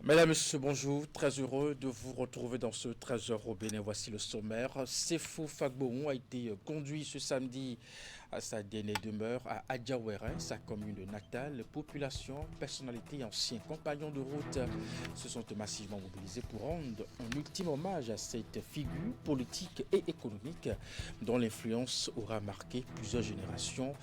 Mesdames, Messieurs, bonjour. Très heureux de vous retrouver dans ce 13h au Bénin. Voici le sommaire. Sefou Fagbohon a été conduit ce samedi à sa dernière demeure à Adjawere, sa commune natale. Population, personnalités et anciens compagnons de route se sont massivement mobilisés pour rendre un ultime hommage à cette figure politique et économique dont l'influence aura marqué plusieurs générations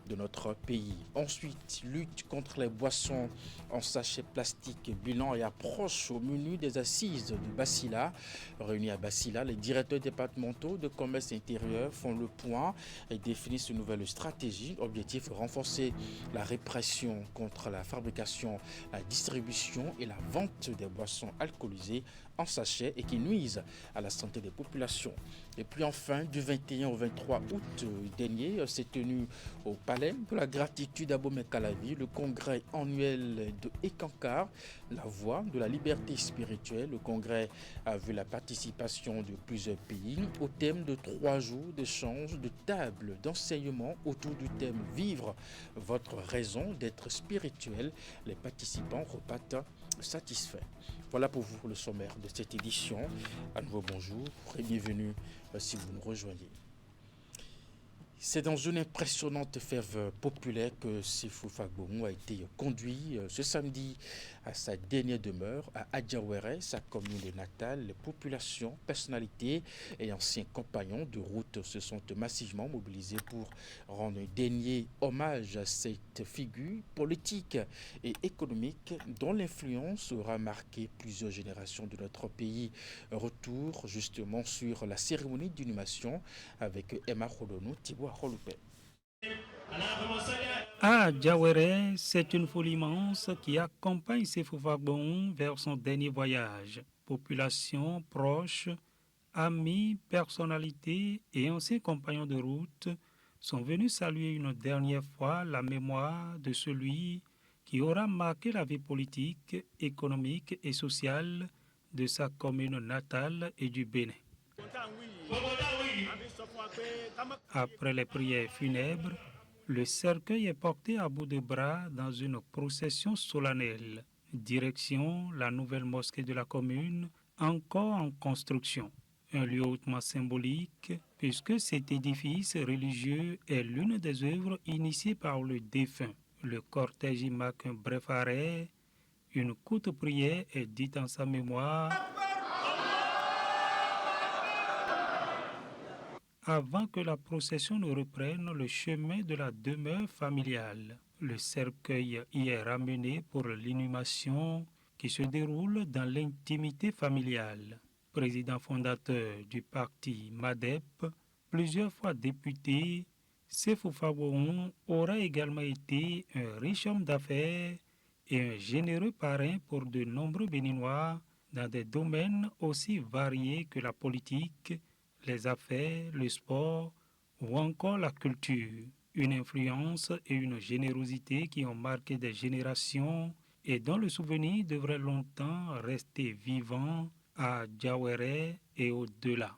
de notre pays. Ensuite, lutte contre les boissons en sachet plastique, bilan et approche au menu des assises de Bassila. Réunis à Bassila, les directeurs départementaux de commerce intérieur font le point et définissent une nouvelle stratégie. Objectif, renforcer la répression contre la fabrication, la distribution et la vente des boissons alcoolisées en sachet et qui nuisent à la santé des populations. Et puis enfin, du 21 au 23 août dernier, s'est tenu au Palais de la Gratitude à Bomey-Calavi le congrès annuel de Ekankar, la voie de la liberté spirituelle. Le congrès a vu la participation de plusieurs pays au thème de 3 jours d'échange, de tables, d'enseignement autour du thème Vivre votre raison d'être spirituel. Les participants repartent satisfaits. Voilà pour vous le sommaire de cette édition. À nouveau bonjour et bienvenue si vous nous rejoignez. C'est dans une impressionnante ferveur populaire que Sefou Fagbohon a été conduit ce samedi à sa dernière demeure à Adjawere, sa commune natale. Les populations, personnalités et anciens compagnons de route se sont massivement mobilisés pour rendre un dernier hommage à cette figure politique et économique dont l'influence aura marqué plusieurs générations de notre pays. Retour justement sur la cérémonie d'inhumation avec Emma Khodonou, Thibaut Kholoupé. À Djawere, c'est une foule immense qui accompagne Sefou Fagbohon vers son dernier voyage. Population proche, amis, personnalités et anciens compagnons de route sont venus saluer une dernière fois la mémoire de celui qui aura marqué la vie politique, économique et sociale de sa commune natale et du Bénin. Après les prières funèbres, le cercueil est porté à bout de bras dans une procession solennelle. Direction la nouvelle mosquée de la commune, encore en construction. Un lieu hautement symbolique, puisque cet édifice religieux est l'une des œuvres initiées par le défunt. Le cortège y marque un bref arrêt. Une courte prière est dite en sa mémoire avant que la procession ne reprenne le chemin de la demeure familiale. Le cercueil y est ramené pour l'inhumation qui se déroule dans l'intimité familiale. Président fondateur du parti MADEP, plusieurs fois député, Sefou Fagbohon aura également été un riche homme d'affaires et un généreux parrain pour de nombreux Béninois dans des domaines aussi variés que la politique, les affaires, le sport ou encore la culture. Une influence et une générosité qui ont marqué des générations et dont le souvenir devrait longtemps rester vivant à Djawere et au-delà.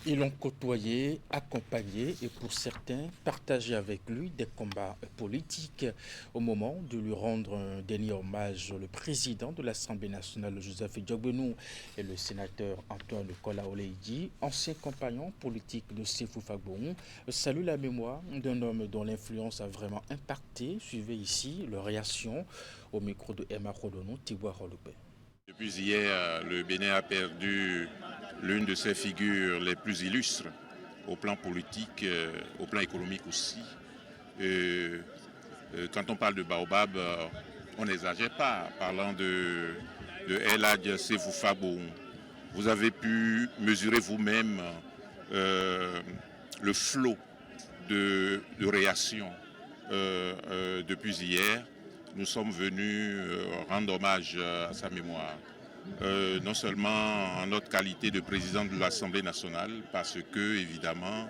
Ils l'ont côtoyé, accompagné et pour certains partagé avec lui des combats politiques. Au moment de lui rendre un dernier hommage, le président de l'Assemblée nationale, Joseph Diogbenou, et le sénateur Antoine Kola Oleidi, ancien compagnon politique de Sefou Fagbohon, saluent la mémoire d'un homme dont l'influence a vraiment impacté. Suivez ici leur réaction au micro de Emma Khodonou, Thibaut Kholoupé. Depuis hier, le Bénin a perdu l'une de ses figures les plus illustres au plan politique, au plan économique aussi. Quand on parle de Baobab, on n'exagère pas. Parlant de El Hadj Sefou Fagbohon, vous avez pu mesurer vous-même le flot de réactions depuis hier. Nous sommes venus rendre hommage à sa mémoire. Non seulement en notre qualité de président de l'Assemblée nationale, parce que, évidemment,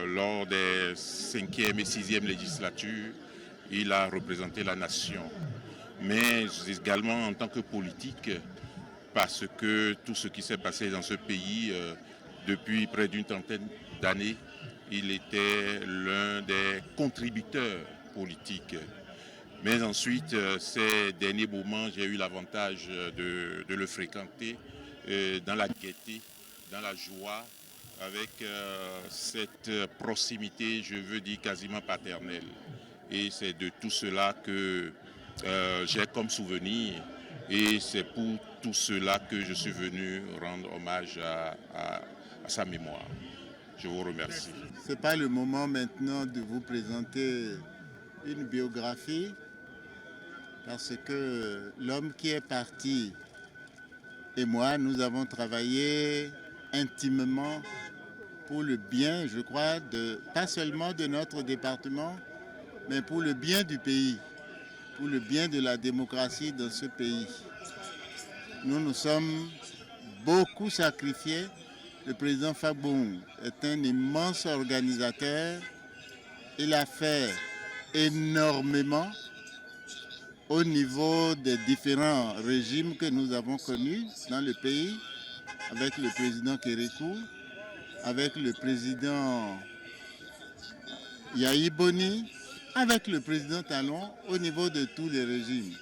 lors des 5e et 6e législatures, il a représenté la nation. Mais également en tant que politique, parce que tout ce qui s'est passé dans ce pays depuis près d'une trentaine d'années, il était l'un des contributeurs politiques Mais ensuite, ces derniers moments, j'ai eu l'avantage de le fréquenter dans la gaieté, dans la joie, avec cette proximité, je veux dire, quasiment paternelle. Et c'est de tout cela que j'ai comme souvenir. Et c'est pour tout cela que je suis venu rendre hommage à sa mémoire. Je vous remercie. Ce n'est pas le moment maintenant de vous présenter une biographie, parce que l'homme qui est parti et moi, nous avons travaillé intimement pour le bien, je crois, pas seulement de notre département, mais pour le bien du pays, pour le bien de la démocratie dans ce pays. Nous nous sommes beaucoup sacrifiés. Le président Fagbon est un immense organisateur. Il a fait énormément au niveau des différents régimes que nous avons connus dans le pays, avec le président Kérékou, avec le président Yahi Boni, avec le président Talon, au niveau de tous les régimes.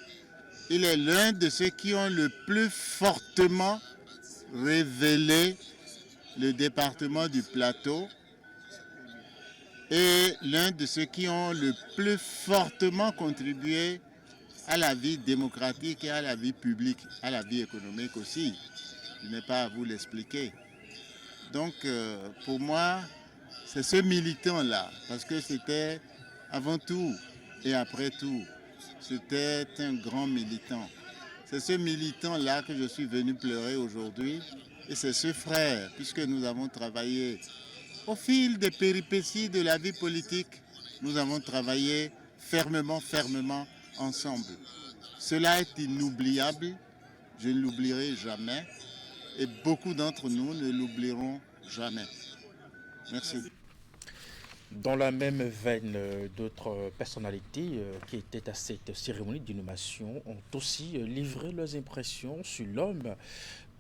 Il est l'un de ceux qui ont le plus fortement révélé le département du Plateau et l'un de ceux qui ont le plus fortement contribué à la vie démocratique et à la vie publique, à la vie économique aussi. Je n'ai pas à vous l'expliquer. Donc, pour moi, c'est ce militant-là, parce que c'était avant tout et après tout, c'était un grand militant. C'est ce militant-là que je suis venu pleurer aujourd'hui. Et c'est ce frère, puisque nous avons travaillé au fil des péripéties de la vie politique, nous avons travaillé fermement ensemble. Cela est inoubliable, je ne l'oublierai jamais, et beaucoup d'entre nous ne l'oublieront jamais. Merci. Dans la même veine, d'autres personnalités qui étaient à cette cérémonie d'inhumation ont aussi livré leurs impressions sur l'homme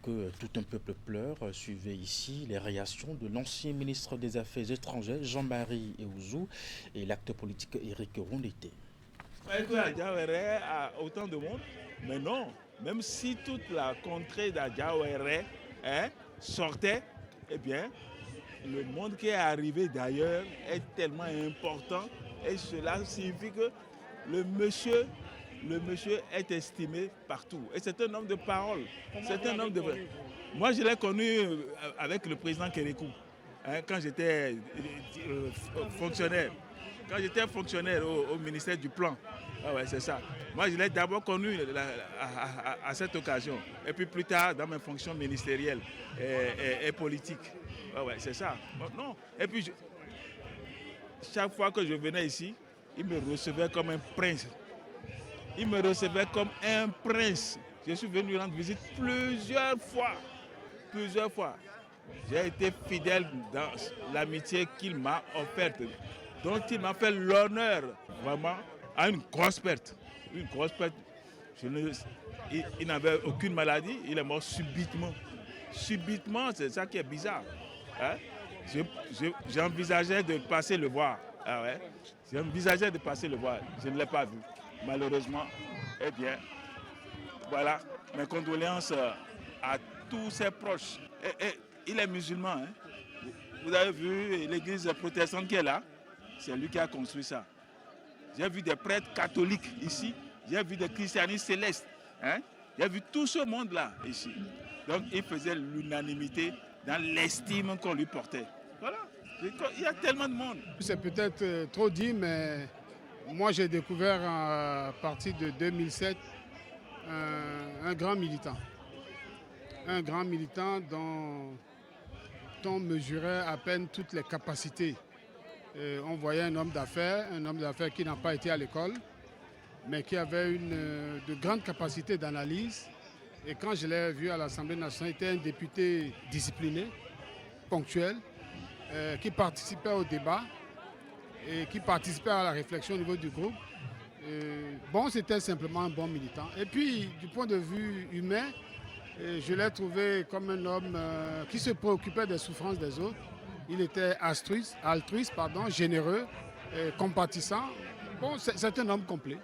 que tout un peuple pleure. Suivez ici les réactions de l'ancien ministre des Affaires étrangères Jean-Marie Eouzou et l'acteur politique Éric Rondeté. Adjawere a autant de monde, mais non, même si toute la contrée d'Adjawere sortait, eh bien, le monde qui est arrivé d'ailleurs est tellement important et cela signifie que le monsieur est estimé partout. Et c'est un homme de parole. C'est un homme de... Moi, je l'ai connu avec le président Kérékou, quand j'étais fonctionnaire. Quand j'étais fonctionnaire au ministère du Plan. Ah ouais, c'est ça. Moi, je l'ai d'abord connu à cette occasion. Et puis plus tard, dans mes fonctions ministérielles et politiques. Ah ouais, c'est ça. Non. Et puis, chaque fois que je venais ici, il me recevait comme un prince. Il me recevait comme un prince. Je suis venu rendre visite plusieurs fois. J'ai été fidèle dans l'amitié qu'il m'a offerte, dont il m'a fait l'honneur, vraiment, à une grosse perte. Une grosse perte. Il n'avait aucune maladie, il est mort subitement. Subitement, c'est ça qui est bizarre. Hein? J'envisageais de passer le voir. Ah ouais? J'envisageais de passer le voir. Je ne l'ai pas vu. Malheureusement, eh bien, voilà, mes condoléances à tous ses proches. Il est musulman. Hein? Vous avez vu l'église protestante qui est là? C'est lui qui a construit ça. J'ai vu des prêtres catholiques ici. J'ai vu des christianistes célestes. Hein? J'ai vu tout ce monde-là ici. Donc, il faisait l'unanimité dans l'estime qu'on lui portait. Voilà. Il y a tellement de monde. C'est peut-être trop dit, mais moi, j'ai découvert à partir de 2007 un grand militant. Un grand militant dont on mesurait à peine toutes les capacités. On voyait un homme d'affaires qui n'a pas été à l'école, mais qui avait de grandes capacités d'analyse. Et quand je l'ai vu à l'Assemblée nationale, il était un député discipliné, ponctuel, qui participait au débat et qui participait à la réflexion au niveau du groupe. C'était simplement un bon militant. Et puis, du point de vue humain, je l'ai trouvé comme un homme qui se préoccupait des souffrances des autres. Il était altruiste, généreux, compatissant. C'est un homme complet.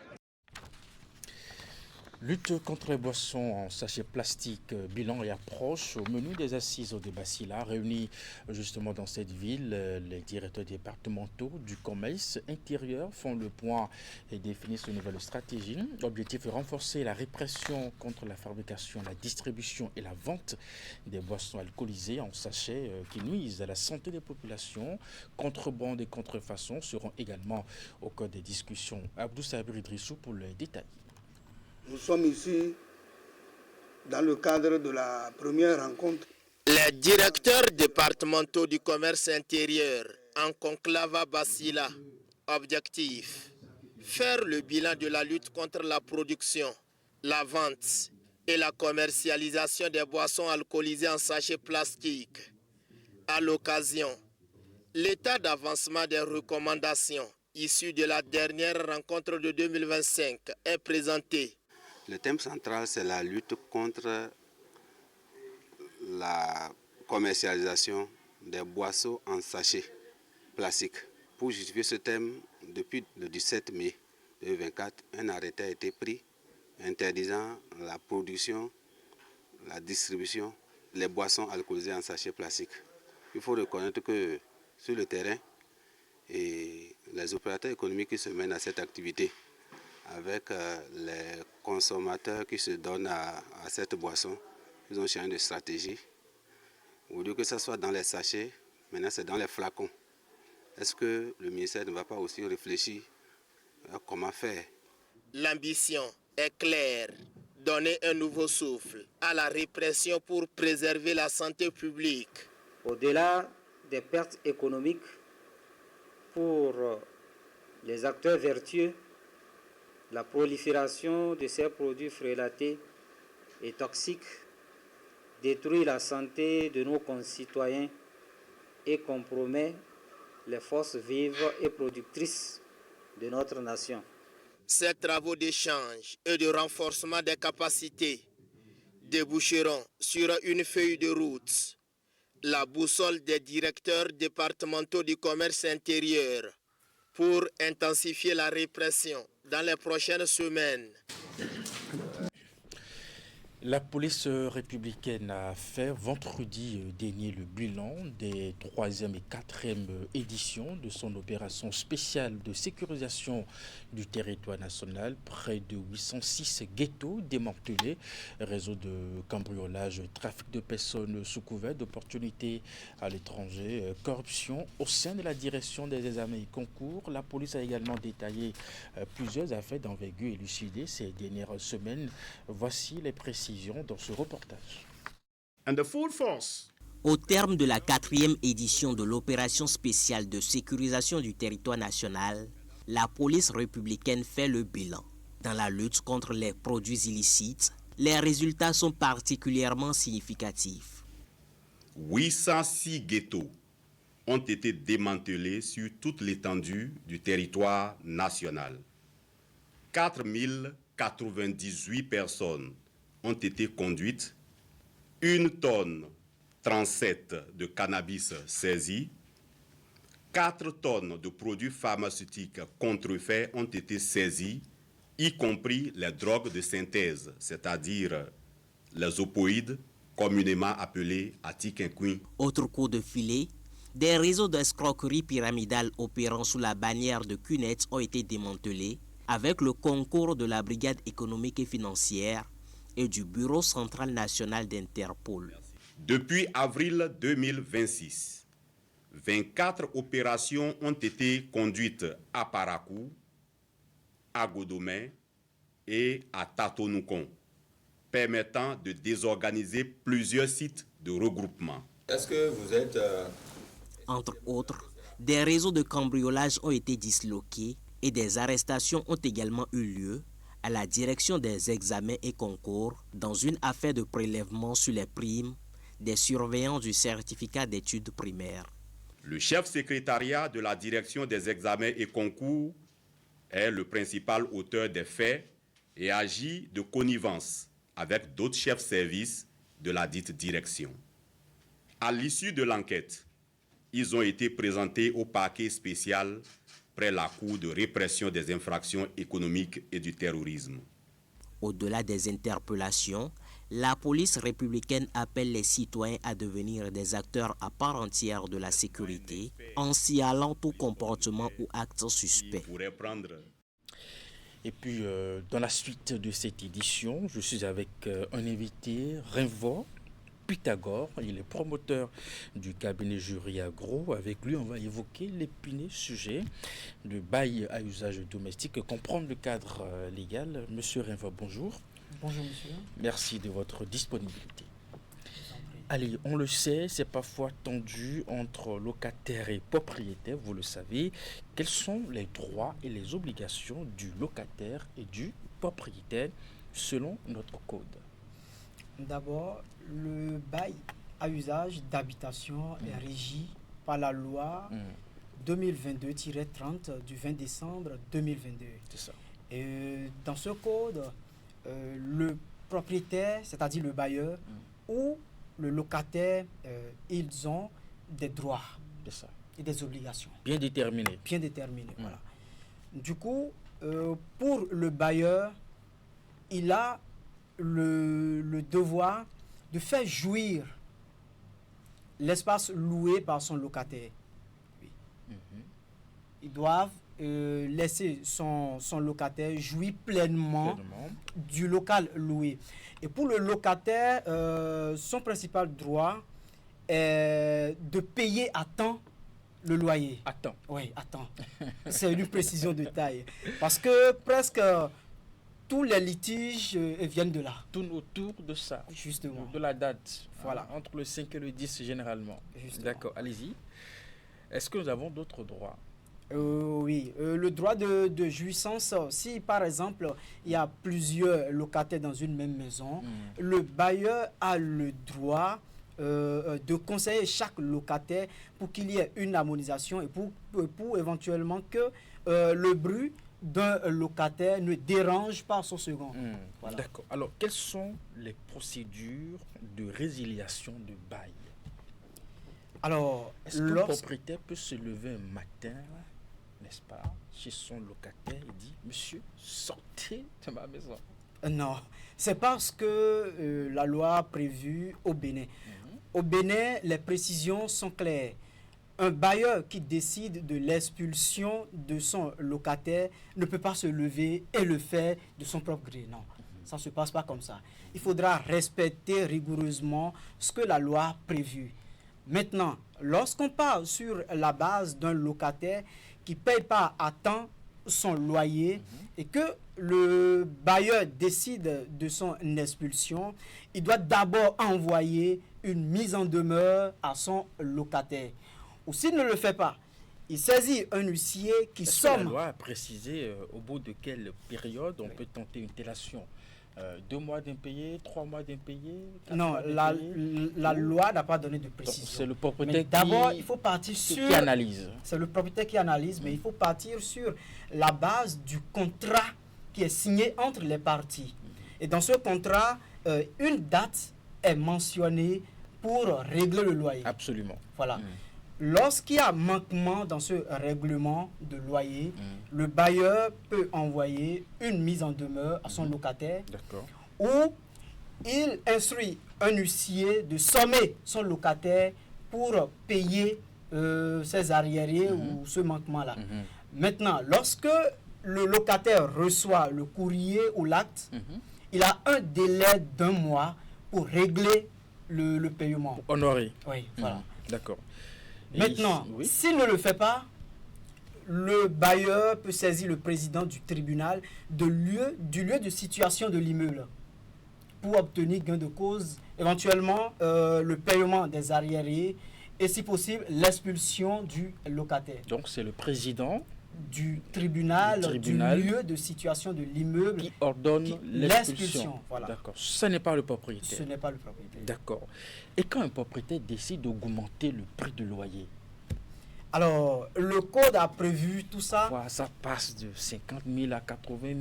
Lutte contre les boissons en sachet plastique, bilan et approche au menu des assises de Basila, réunis justement dans cette ville. Les directeurs départementaux du commerce intérieur font le point et définissent une nouvelle stratégie. L'objectif est renforcer la répression contre la fabrication, la distribution et la vente des boissons alcoolisées en sachet qui nuisent à la santé des populations. Contrebande et contrefaçon seront également au cœur des discussions. Abdou Sabir Idrissou pour les détails. Nous sommes ici dans le cadre de la première rencontre. Les directeurs départementaux du commerce intérieur en conclave à Basila. Objectif: faire le bilan de la lutte contre la production, la vente et la commercialisation des boissons alcoolisées en sachets plastiques. À l'occasion, l'état d'avancement des recommandations issues de la dernière rencontre de 2025 est présenté. Le thème central, c'est la lutte contre la commercialisation des boissons en sachets plastiques. Pour justifier ce thème, depuis le 17 mai 2024, un arrêté a été pris interdisant la production, la distribution des boissons alcoolisées en sachets plastiques. Il faut reconnaître que sur le terrain, et les opérateurs économiques qui se mènent à cette activité, avec les consommateurs qui se donnent à cette boisson, ils ont changé de stratégie. Au lieu que ce soit dans les sachets, maintenant c'est dans les flacons. Est-ce que le ministère ne va pas aussi réfléchir à comment faire? L'ambition est claire: donner un nouveau souffle à la répression pour préserver la santé publique. Au-delà des pertes économiques pour les acteurs vertueux, la prolifération de ces produits frélatés et toxiques détruit la santé de nos concitoyens et compromet les forces vives et productrices de notre nation. Ces travaux d'échange et de renforcement des capacités déboucheront sur une feuille de route, la boussole des directeurs départementaux du commerce intérieur, pour intensifier la répression dans les prochaines semaines. La police républicaine a fait vendredi dernier le bilan des 3e et 4e éditions de son opération spéciale de sécurisation du territoire national. Près de 806 ghettos démantelés, réseau de cambriolage, trafic de personnes sous couvert d'opportunités à l'étranger, corruption au sein de la direction des examens et concours. La police a également détaillé plusieurs affaires d'envergure élucidées ces dernières semaines. Voici les précisions dans ce reportage. Au terme de la 4e édition de l'opération spéciale de sécurisation du territoire national, la police républicaine fait le bilan. Dans la lutte contre les produits illicites, les résultats sont particulièrement significatifs. 806 ghettos ont été démantelés sur toute l'étendue du territoire national. 4098 personnes ont été conduites, 1 tonne 37 de cannabis saisi, 4 tonnes de produits pharmaceutiques contrefaits ont été saisis, y compris les drogues de synthèse, c'est-à-dire les opioïdes, communément appelés atiquinquin. Autre coup de filet, des réseaux d'escroquerie pyramidale opérant sous la bannière de CUNET ont été démantelés avec le concours de la Brigade économique et financière et du Bureau central national d'Interpol. Depuis avril 2026, 24 opérations ont été conduites à Parakou, à Godomé et à Tatonoukon, permettant de désorganiser plusieurs sites de regroupement. Est-ce que vous êtes... Entre autres, des réseaux de cambriolage ont été disloqués et des arrestations ont également eu lieu à la direction des examens et concours dans une affaire de prélèvement sur les primes des surveillants du certificat d'études primaires. Le chef secrétariat de la direction des examens et concours est le principal auteur des faits et agit de connivence avec d'autres chefs services de la dite direction. À l'issue de l'enquête, ils ont été présentés au parquet spécial près la Cour de répression des infractions économiques et du terrorisme. Au-delà des interpellations, la police républicaine appelle les citoyens à devenir des acteurs à part entière de la sécurité en signalant tout comportement ou acte suspect. Et puis, dans la suite de cette édition, je suis avec un invité, Rinvo Pythagore. Il est promoteur du cabinet Jury Agro. Avec lui, on va évoquer l'épineux sujet de bail à usage domestique, comprendre le cadre légal. Monsieur Rinvo, bonjour. Bonjour, monsieur. Merci de votre disponibilité. Allez, on le sait, c'est parfois tendu entre locataires et propriétaires, vous le savez. Quels sont les droits et les obligations du locataire et du propriétaire selon notre code? D'abord, le bail à usage d'habitation est régi par la loi 2022-30 du 20 décembre 2022. C'est ça. Et dans ce code, le propriétaire, c'est-à-dire le bailleur, ou le locataire, ils ont des droits et des obligations. Bien déterminés. Bien déterminés, voilà. Du coup, pour le bailleur, il a le devoir de faire jouir l'espace loué par son locataire. Oui. Ils doivent laisser son locataire jouir pleinement du local loué. Et pour le locataire, son principal droit est de payer à temps le loyer. À temps? Oui, à temps. C'est une précision de taille. Parce que presque tous les litiges viennent de là. Tournent autour de ça. Justement. De la date. Voilà. Entre le 5 et le 10 généralement. D'accord, allez-y. Est-ce que nous avons d'autres droits? Oui, le droit de jouissance, si par exemple il y a plusieurs locataires dans une même maison, le bailleur a le droit de conseiller chaque locataire pour qu'il y ait une harmonisation et pour éventuellement que le bruit d'un locataire ne dérange pas son second. Voilà. D'accord. Alors, quelles sont les procédures de résiliation de bail? Alors, est-ce qu'un propriétaire peut se lever un matin, n'est-ce pas, chez son locataire et dit « Monsieur, sortez de ma maison ». Non, c'est parce que la loi a prévu au Bénin. Au Bénin, les précisions sont claires. Un bailleur qui décide de l'expulsion de son locataire ne peut pas se lever et le faire de son propre gré. Non, ça ne se passe pas comme ça. Il faudra respecter rigoureusement ce que la loi a prévu. Maintenant, lorsqu'on parle sur la base d'un locataire qui ne paye pas à temps son loyer et que le bailleur décide de son expulsion, il doit d'abord envoyer une mise en demeure à son locataire. Ou s'il ne le fait pas, il saisit un huissier qui somme. La loi a précisé au bout de quelle période on peut tenter une délation. 2 mois d'impayé, 3 mois d'impayé? Non, la loi n'a pas donné de précision. C'est le propriétaire d'abord, il faut partir sur... qui analyse. C'est le propriétaire qui analyse, mais il faut partir sur la base du contrat qui est signé entre les parties. Et dans ce contrat, une date est mentionnée pour régler le loyer. Absolument. Voilà. Lorsqu'il y a manquement dans ce règlement de loyer, le bailleur peut envoyer une mise en demeure à son locataire ou il instruit un huissier de sommer son locataire pour payer ses arriérés ou ce manquement-là. Maintenant, lorsque le locataire reçoit le courrier ou l'acte, il a un délai d'1 mois pour régler le paiement. Pour honorer. Oui, voilà. D'accord. Maintenant, s'il ne le fait pas, le bailleur peut saisir le président du tribunal du lieu de situation de l'immeuble pour obtenir gain de cause, éventuellement le paiement des arriérés et si possible l'expulsion du locataire. Donc c'est le président du tribunal, du lieu de situation de l'immeuble qui ordonne l'expulsion. Voilà. D'accord. Ce n'est pas le propriétaire. Ce n'est pas le propriétaire. D'accord. Et quand un propriétaire décide d'augmenter le prix de loyer? Alors, le code a prévu tout ça. Parfois, ça passe de 50 000 à 80 000.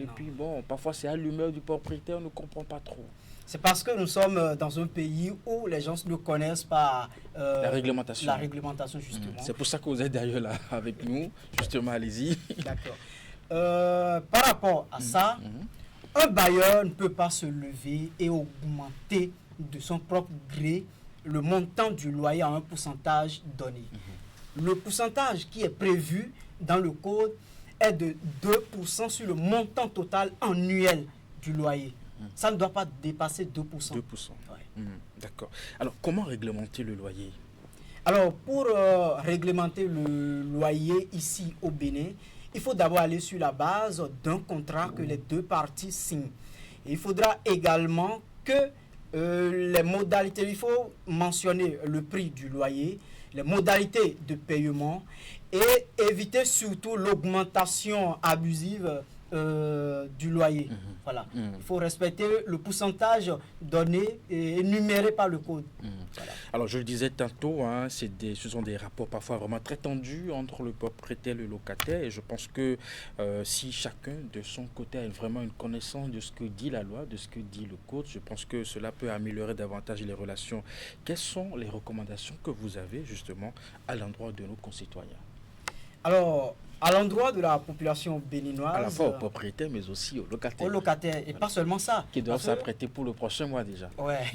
Et puis bon, parfois c'est à l'humeur du propriétaire, on ne comprend pas trop. C'est parce que nous sommes dans un pays où les gens ne connaissent pas la réglementation. La réglementation, justement. C'est pour ça que vous êtes d'ailleurs là avec nous. Justement, allez-y. D'accord. Par rapport à ça, Un bailleur ne peut pas se lever et augmenter de son propre gré le montant du loyer à un pourcentage donné. Le pourcentage qui est prévu dans le code est de 2% sur le montant total annuel du loyer. Ça ne doit pas dépasser 2%. 2%. Ouais. D'accord. Alors, comment réglementer le loyer? Alors, pour réglementer le loyer ici au Bénin, il faut d'abord aller sur la base d'un contrat que les deux parties signent. Et il faudra également que les modalités, il faut mentionner le prix du loyer, les modalités de paiement et éviter surtout l'augmentation abusive du loyer. Voilà. Il faut respecter le pourcentage donné et énuméré par le code. Voilà. Alors, je le disais tantôt, hein, ce sont des rapports parfois vraiment très tendus entre le propriétaire et le locataire. Et je pense que si chacun de son côté a vraiment une connaissance de ce que dit la loi, de ce que dit le code, je pense que cela peut améliorer davantage les relations. Quelles sont les recommandations que vous avez justement à l'endroit de nos concitoyens? Alors, à l'endroit de la population béninoise... À la fois aux propriétaires, mais aussi aux locataires. Aux locataires, et pas seulement ça. Qui doivent s'apprêter pour le prochain mois déjà. Ouais.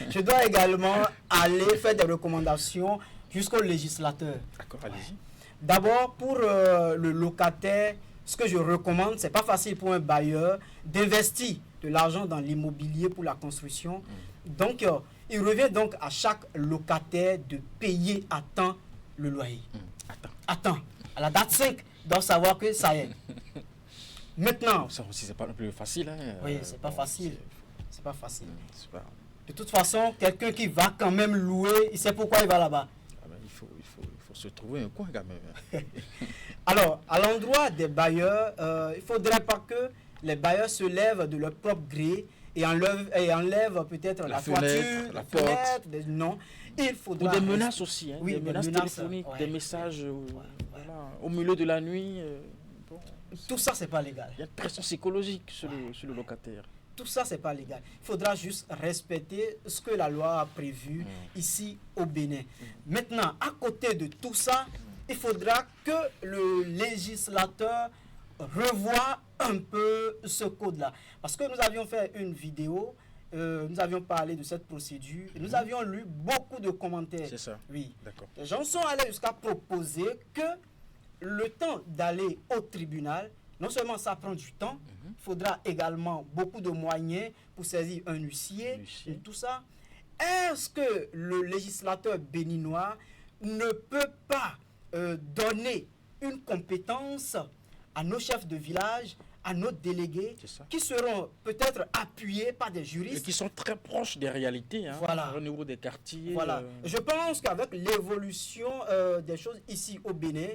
Je dois également aller faire des recommandations jusqu'au législateur. D'accord, allez-y. D'abord, pour le locataire, ce que je recommande, c'est pas facile pour un bailleur d'investir de l'argent dans l'immobilier pour la construction. Donc, il revient donc à chaque locataire de payer à temps le loyer. À temps. À la date 5, doit savoir que ça y est. Maintenant... Ça aussi, c'est pas non plus facile. Hein. Oui, c'est pas facile. C'est pas facile. De toute façon, quelqu'un qui va quand même louer, il sait pourquoi il va là-bas. Ah ben, il faut se trouver un coin quand même. Alors, à l'endroit des bailleurs, il ne faudrait pas que les bailleurs se lèvent de leur propre gré et enlèvent peut-être la toiture, la porte. Non. Il faudra... Ou des menaces aussi, hein, oui, des menaces téléphoniques, des messages voilà, au milieu de la nuit. Tout ça, c'est pas légal. Il y a une pression psychologique sur le locataire. Tout ça, c'est pas légal. Il faudra juste respecter ce que la loi a prévu ici au Bénin. Maintenant, à côté de tout ça, il faudra que le législateur revoie un peu ce code-là. Parce que nous avions fait une vidéo, nous avions parlé de cette procédure, et nous avions lu beaucoup de commentaires. C'est ça. Oui. D'accord. Les gens sont allés jusqu'à proposer que le temps d'aller au tribunal, non seulement ça prend du temps, il faudra également beaucoup de moyens pour saisir un huissier et tout ça. Est-ce que le législateur béninois ne peut pas donner une compétence à nos chefs de village, à nos délégués, qui seront peut-être appuyés par des juristes. Et qui sont très proches des réalités, hein, voilà. Au niveau des quartiers. Voilà. Je pense qu'avec l'évolution des choses ici au Bénin,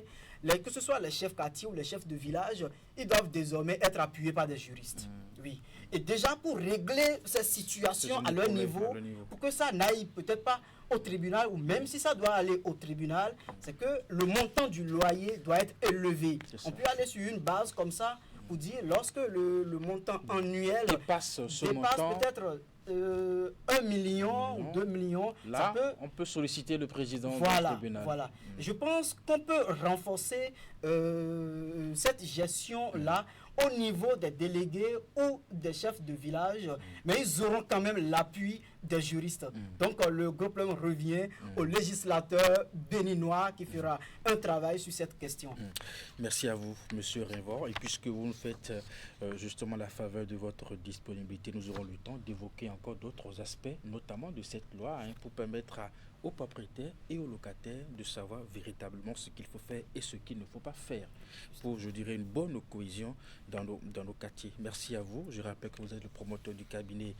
que ce soit les chefs quartiers ou les chefs de village, ils doivent désormais être appuyés par des juristes. Oui. Et déjà pour régler ces situations à leur niveau, pour que ça n'aille peut-être pas au tribunal, ou même si ça doit aller au tribunal, c'est que le montant du loyer doit être élevé. On peut aller sur une base comme ça pour dire lorsque le montant annuel dépasse peut-être 1 million ou 2 millions, là, on peut solliciter le président du tribunal. Voilà. Je pense qu'on peut renforcer cette gestion-là au niveau des délégués ou des chefs de village, mais ils auront quand même l'appui des juristes. Donc le problème revient au législateur béninois qui fera un travail sur cette question. Merci à vous, Monsieur Révor. Et puisque vous nous faites justement la faveur de votre disponibilité, nous aurons le temps d'évoquer encore d'autres aspects, notamment de cette loi, pour permettre aux propriétaires et aux locataires de savoir véritablement ce qu'il faut faire et ce qu'il ne faut pas faire pour, je dirais, une bonne cohésion dans nos quartiers. Merci à vous. Je rappelle que vous êtes le promoteur du cabinet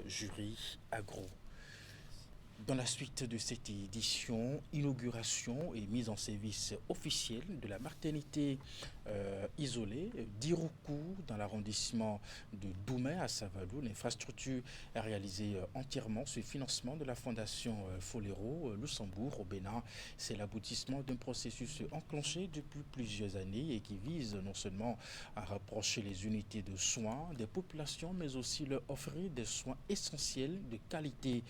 Jury Agro. Dans la suite de cette édition, inauguration et mise en service officielle de la maternité isolée d'Iroukou dans l'arrondissement de Doumé à Savadou. L'infrastructure est réalisée entièrement sur le financement de la fondation Folero Luxembourg au Bénin. C'est l'aboutissement d'un processus enclenché depuis plusieurs années et qui vise non seulement à rapprocher les unités de soins des populations, mais aussi leur offrir des soins essentiels de qualité.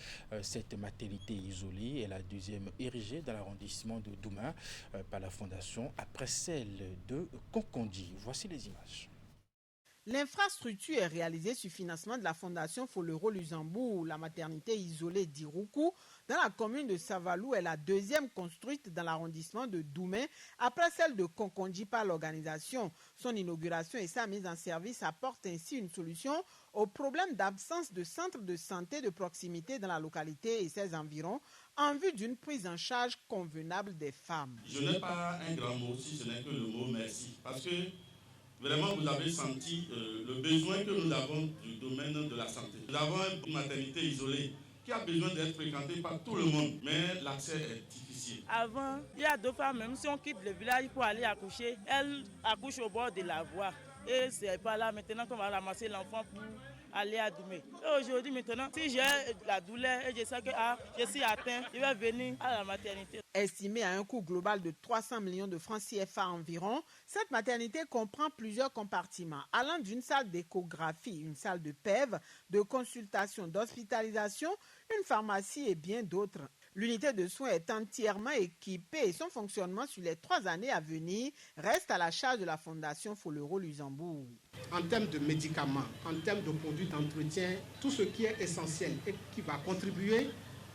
Cette maternité isolée est la deuxième érigée dans l'arrondissement de Doumé par la fondation après celle de Concondi. Voici les images. L'infrastructure est réalisée sur financement de la Fondation Folero Luxembourg. La maternité isolée d'Iruku, dans la commune de Savalou, est la deuxième construite dans l'arrondissement de Doumé, après celle de Konkonji par l'organisation. Son inauguration et sa mise en service apportent ainsi une solution au problème d'absence de centres de santé de proximité dans la localité et ses environs, en vue d'une prise en charge convenable des femmes. Je n'ai pas un grand mot, si ce n'est que le mot merci, parce que vraiment, vous avez senti le besoin que nous avons du domaine de la santé. Nous avons une maternité isolée qui a besoin d'être fréquentée par tout le monde, mais l'accès est difficile. Avant, il y a deux femmes, même si on quitte le village pour aller accoucher, elles accouchent au bord de la voie. Et c'est pas là maintenant qu'on va ramasser l'enfant pour aller à Doumé. Et aujourd'hui, maintenant, si j'ai la douleur et je sais que je suis atteint, je vais venir à la maternité. Estimée à un coût global de 300 millions de francs CFA environ, cette maternité comprend plusieurs compartiments, allant d'une salle d'échographie, une salle de PEV, de consultation, d'hospitalisation, une pharmacie et bien d'autres. L'unité de soins est entièrement équipée et son fonctionnement sur les 3 années à venir reste à la charge de la Fondation Folero Luxembourg. En termes de médicaments, en termes de produits d'entretien, tout ce qui est essentiel et qui va contribuer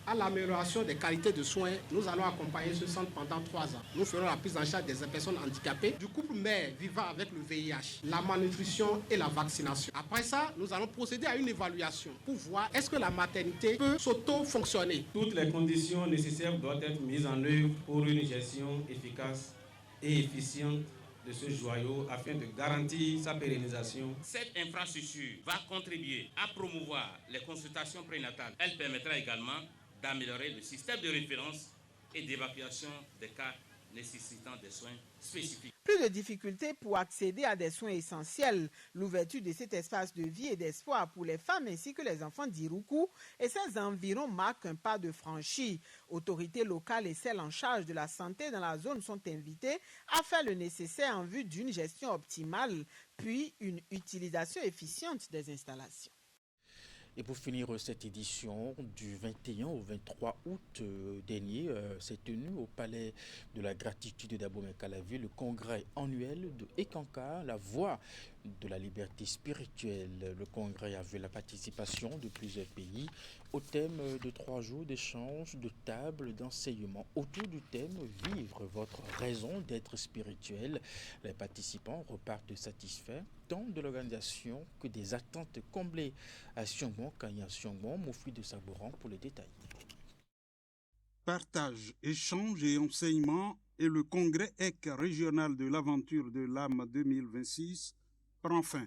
à l'amélioration des qualités de soins, nous allons accompagner ce centre pendant 3 ans. Nous ferons la prise en charge des personnes handicapées, du couple mère vivant avec le VIH, la malnutrition et la vaccination. Après ça, nous allons procéder à une évaluation pour voir est-ce que la maternité peut s'auto-fonctionner. Toutes les conditions nécessaires doivent être mises en œuvre pour une gestion efficace et efficiente de ce joyau afin de garantir sa pérennisation. Cette infrastructure va contribuer à promouvoir les consultations prénatales. Elle permettra également d'améliorer le système de référence et d'évacuation des cas nécessitant des soins spécifiques. Plus de difficultés pour accéder à des soins essentiels. L'ouverture de cet espace de vie et d'espoir pour les femmes ainsi que les enfants d'Iruku et ses environs marque un pas de franchi. Autorités locales et celles en charge de la santé dans la zone sont invitées à faire le nécessaire en vue d'une gestion optimale, puis une utilisation efficiente des installations. Et pour finir cette édition, du 21 au 23 août dernier, s'est tenu au Palais de la Gratitude d'Abomey-Calavi le congrès annuel de Ekanka, la voie de la liberté spirituelle. Le congrès a vu la participation de plusieurs pays au thème de 3 jours d'échange, de tables, d'enseignement. Autour du thème « Vivre votre raison d'être spirituel », les participants repartent satisfaits tant de l'organisation que des attentes comblées. À Siongbon, Kanya Siongbon, Moufli de Saboran pour les détails. Partage, échange et enseignement et le congrès EC régional de l'aventure de l'âme 2026 prend fin.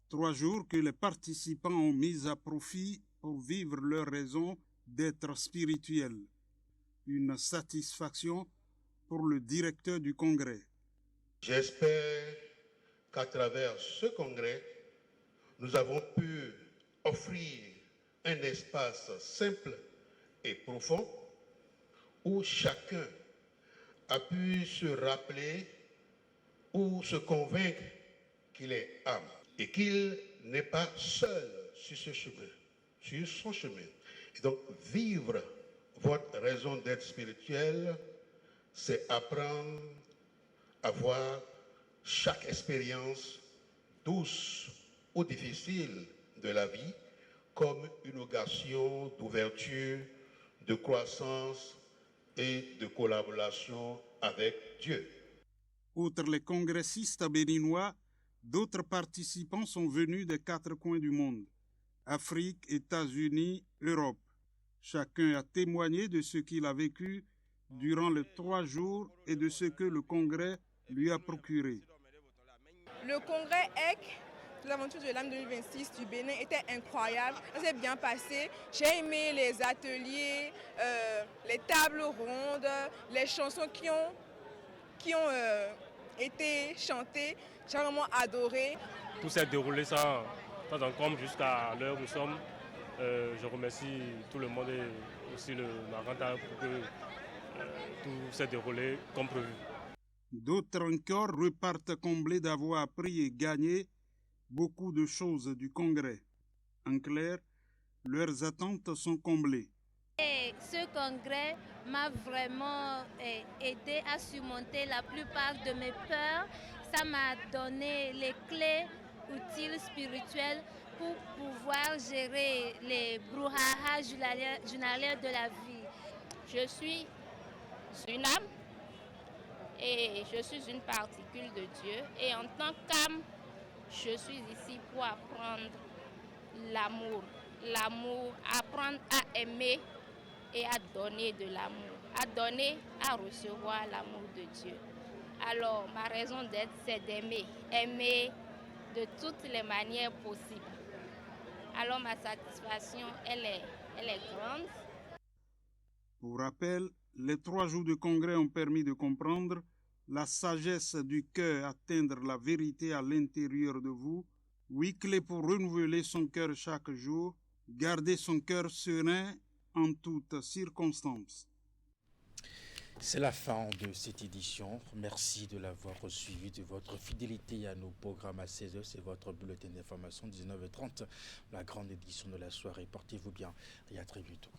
3 jours que les participants ont mis à profit pour vivre leur raison d'être spirituel. Une satisfaction pour le directeur du congrès. J'espère qu'à travers ce congrès, nous avons pu offrir un espace simple et profond où chacun a pu se rappeler ou se convaincre qu'il est âme et qu'il n'est pas seul sur ce chemin, sur son chemin. Et donc, vivre votre raison d'être spirituel, c'est apprendre à voir chaque expérience douce ou difficile de la vie comme une occasion d'ouverture, de croissance et de collaboration avec Dieu. Outre les congressistes béninois, d'autres participants sont venus des 4 coins du monde, Afrique, États-Unis, Europe. Chacun a témoigné de ce qu'il a vécu durant les 3 jours et de ce que le congrès lui a procuré. Le congrès EC, l'aventure de l'âme 2026 du Bénin, était incroyable. Ça s'est bien passé. J'ai aimé les ateliers, les tables rondes, les chansons qui ont été chantées. J'ai vraiment adoré. Tout s'est déroulé sans encombre jusqu'à l'heure où nous sommes. Je remercie tout le monde et aussi le Maranta pour que tout s'est déroulé comme prévu. D'autres encore repartent comblés d'avoir appris et gagné beaucoup de choses du congrès. En clair, leurs attentes sont comblées. Et ce congrès m'a vraiment aidé à surmonter la plupart de mes peurs. Ça m'a donné les clés outils spirituels pour pouvoir gérer les brouhahas journaliers de la vie. Je suis une âme et je suis une particule de Dieu. Et en tant qu'âme, je suis ici pour apprendre l'amour. L'amour, apprendre à aimer et à donner de l'amour. À donner, à recevoir l'amour de Dieu. Alors, ma raison d'être, c'est d'aimer. Aimer de toutes les manières possibles. Alors, ma satisfaction, elle est grande. Pour rappel, les 3 jours de congrès ont permis de comprendre la sagesse du cœur, atteindre la vérité à l'intérieur de vous, 8 clés pour renouveler son cœur chaque jour, garder son cœur serein en toutes circonstances. C'est la fin de cette édition. Merci de l'avoir suivi, de votre fidélité à nos programmes à 16h. C'est votre bulletin d'information 19h30, la grande édition de la soirée. Portez-vous bien et à très bientôt.